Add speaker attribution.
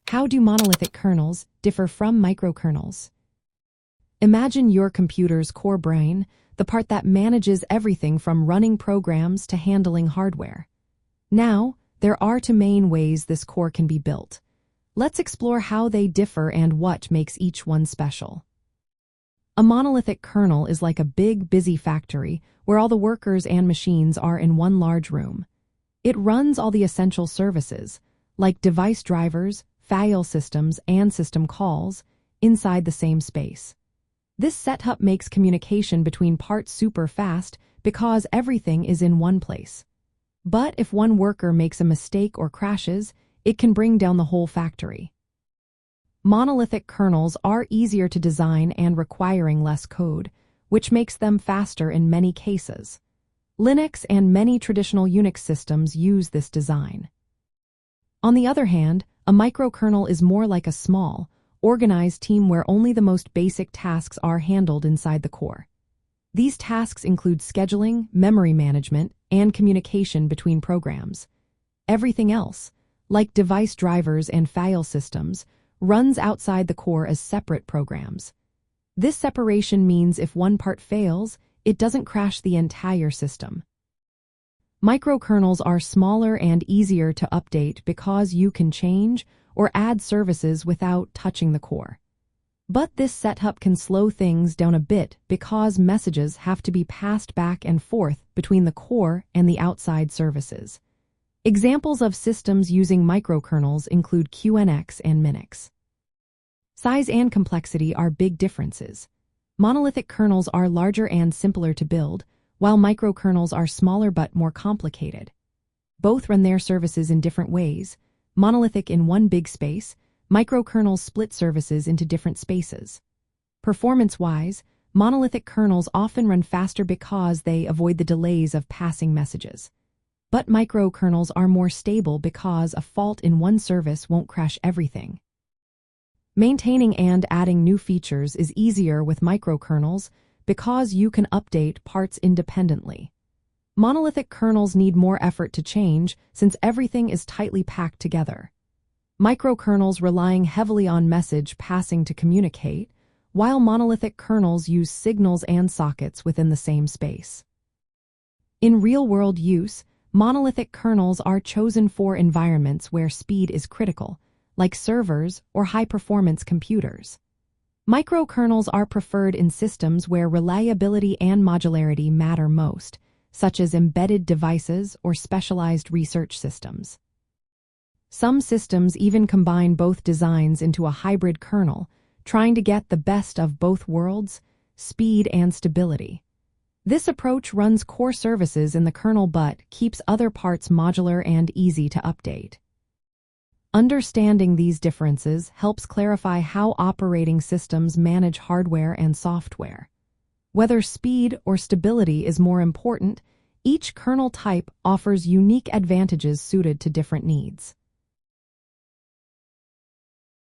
Speaker 1: How do monolithic kernels differ from microkernels? Imagine your computer's core brain, the part that manages everything from running programs to handling hardware. Now, there are two main ways this core can be built. Let's explore how they differ and what makes each one special. A monolithic kernel is like a big, busy factory where all the workers and machines are in one large room. It runs all the essential services, like device drivers, file systems, and system calls, inside the same space. This setup makes communication between parts super fast because everything is in one place. But if one worker makes a mistake or crashes, it can bring down the whole factory. Monolithic kernels are easier to design and requiring less code, which makes them faster in many cases. Linux and many traditional Unix systems use this design. On the other hand, a microkernel is more like a small, organized team where only the most basic tasks are handled inside the core. These tasks include scheduling, memory management, and communication between programs. Everything else, like device drivers and file systems, runs outside the core as separate programs. This separation means if one part fails, it doesn't crash the entire system. Microkernels are smaller and easier to update because you can change or add services without touching the core. But this setup can slow things down a bit because messages have to be passed back and forth between the core and the outside services. Examples of systems using microkernels include QNX and Minix. Size and complexity are big differences. Monolithic kernels are larger and simpler to build, while microkernels are smaller but more complicated. Both run their services in different ways. Monolithic in one big space, microkernels split services into different spaces. Performance-wise, monolithic kernels often run faster because they avoid the delays of passing messages. But microkernels are more stable because a fault in one service won't crash everything. Maintaining and adding new features is easier with microkernels because you can update parts independently. Monolithic kernels need more effort to change since everything is tightly packed together. Microkernels relying heavily on message passing to communicate, while monolithic kernels use signals and sockets within the same space. In real-world use, monolithic kernels are chosen for environments where speed is critical, like servers or high-performance computers. Microkernels are preferred in systems where reliability and modularity matter most, such as embedded devices or specialized research systems. Some systems even combine both designs into a hybrid kernel, trying to get the best of both worlds, speed and stability. This approach runs core services in the kernel but keeps other parts modular and easy to update. Understanding these differences helps clarify how operating systems manage hardware and software. Whether speed or stability is more important, each kernel type offers unique advantages suited to different needs.